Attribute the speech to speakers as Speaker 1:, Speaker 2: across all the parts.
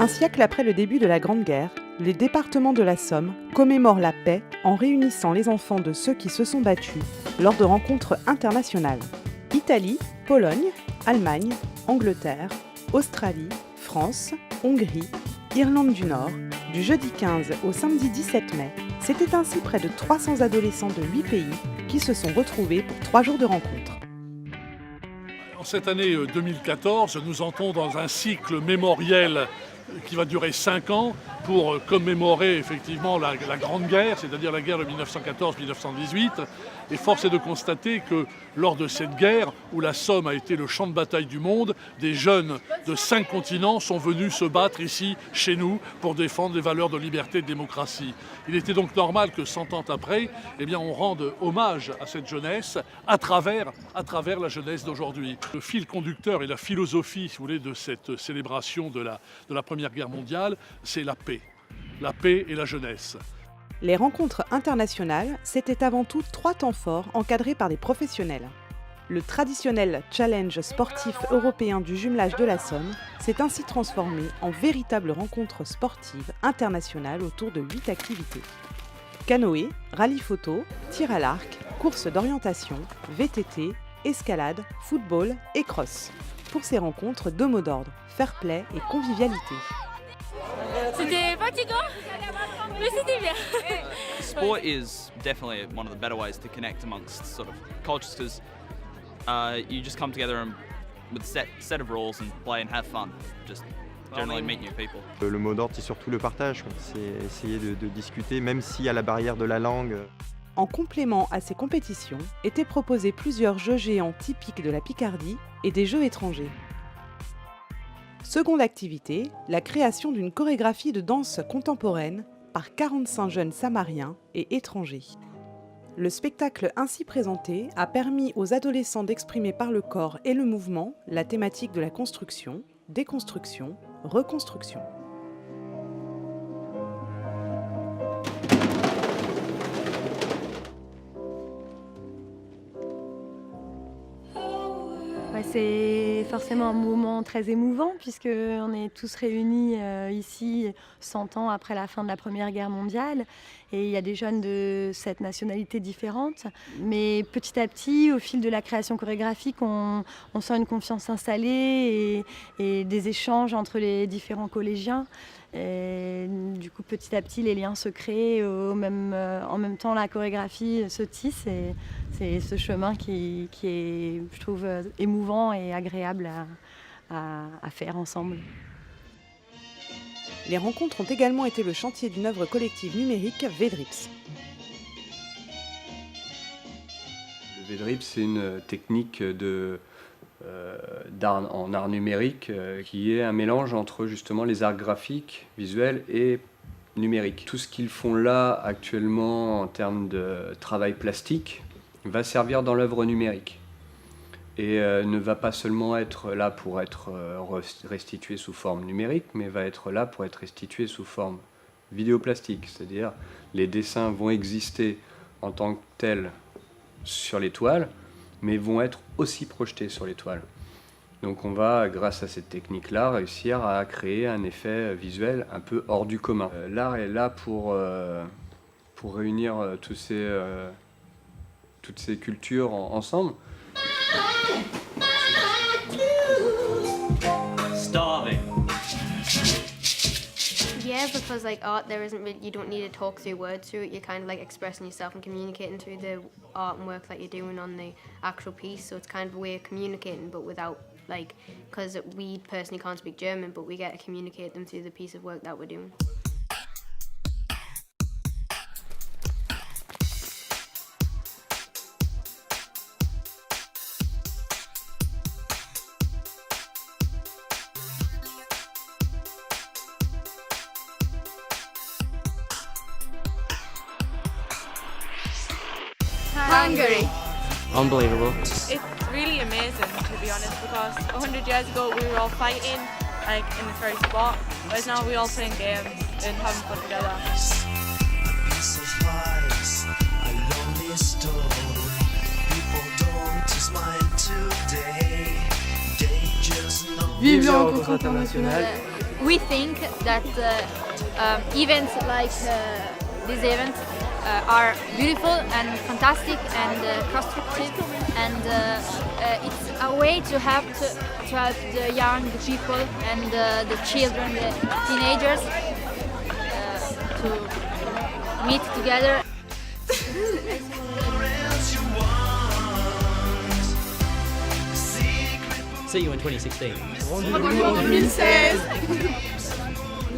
Speaker 1: Un siècle après le début de la Grande Guerre, les départements de la Somme commémorent la paix en réunissant les enfants de ceux qui se sont battus lors de rencontres internationales. Italie, Pologne, Allemagne, Angleterre, Australie, France, Hongrie, Irlande du Nord, du jeudi 15 au samedi 17 mai, c'était ainsi près de 300 adolescents de 8 pays qui se sont retrouvés pour 3 jours de rencontres.
Speaker 2: En cette année 2014, nous entrons dans un cycle mémoriel qui va durer 5 ans pour commémorer effectivement la Grande Guerre, c'est-à-dire la guerre de 1914-1918. Et force est de constater que lors de cette guerre, où la Somme a été le champ de bataille du monde, des jeunes de 5 continents sont venus se battre ici, chez nous, pour défendre les valeurs de liberté et de démocratie. Il était donc normal que 100 ans après, on rende hommage à cette jeunesse à travers la jeunesse d'aujourd'hui. Le fil conducteur et la philosophie, si vous voulez, de cette célébration de la Première Guerre mondiale, c'est la paix. La paix et la jeunesse.
Speaker 1: Les rencontres internationales, c'était avant tout 3 temps forts encadrés par des professionnels. Le traditionnel challenge sportif européen du jumelage de la Somme s'est ainsi transformé en véritable rencontre sportive internationale autour de 8 activités. Canoë, rallye photo, tir à l'arc, course d'orientation, VTT, escalade, football et cross. Pour ces rencontres, 2 mots d'ordre, fair play et convivialité.
Speaker 3: C'était fatigant, mais c'était bien.
Speaker 4: Sport is definitely one of the better ways to connect amongst sort of cultures because you just come together and with a set of rules and play and have fun. Just generally meet new people.
Speaker 5: Le mot d'ordre, c'est surtout le partage. C'est essayer de discuter, même s'il y a la barrière de la langue.
Speaker 1: En complément à ces compétitions, étaient proposés plusieurs jeux géants typiques de la Picardie et des jeux étrangers. Seconde activité, la création d'une chorégraphie de danse contemporaine par 45 jeunes samariens et étrangers. Le spectacle ainsi présenté a permis aux adolescents d'exprimer par le corps et le mouvement la thématique de la construction, déconstruction, reconstruction.
Speaker 6: C'est forcément un moment très émouvant puisqu'on est tous réunis ici 100 ans après la fin de la Première Guerre mondiale et il y a des jeunes de 7 nationalités différentes. Mais petit à petit, au fil de la création chorégraphique, on sent une confiance s'installer et des échanges entre les différents collégiens. Et du coup, petit à petit, les liens se créent. En même temps, la chorégraphie se tisse. Et c'est ce chemin qui est, je trouve, émouvant et agréable à faire ensemble.
Speaker 1: Les rencontres ont également été le chantier d'une œuvre collective numérique, VDRIPS.
Speaker 7: Le VDRIPS, c'est une technique en art numérique qui est un mélange entre justement les arts graphiques, visuels et numériques. Tout ce qu'ils font là actuellement en termes de travail plastique va servir dans l'œuvre numérique et ne va pas seulement être là pour être restitué sous forme numérique, mais va être là pour être restitué sous forme vidéoplastique, c'est-à-dire les dessins vont exister en tant que tels sur les toiles, mais vont être aussi projetés sur les toiles. Donc on va, grâce à cette technique-là, réussir à créer un effet visuel un peu hors du commun. L'art est là pour réunir toutes ces cultures ensemble.
Speaker 4: Starving.
Speaker 3: Yeah, because like art, you don't need to talk through words through it. You're kind of like expressing yourself and communicating through the art and work that you're doing on the actual piece. So it's kind of a way of communicating, but without because we personally can't speak German, but we get to communicate them through the piece of work that we're doing.
Speaker 8: Hungary.
Speaker 5: Unbelievable.
Speaker 8: It's really amazing, to be honest, because 100 years ago we were all fighting in the first spot, whereas now we're all playing games and having fun together.
Speaker 9: Vive les rencontres internationales. we think that events like this event are beautiful and fantastic and constructive, and it's a way to help the young people and the children, the teenagers, to meet together.
Speaker 10: See you in 2016.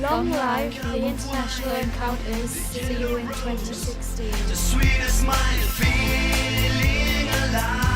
Speaker 9: Long life the international encounters. See you in 2016.
Speaker 11: The sweetest mind feeling alive.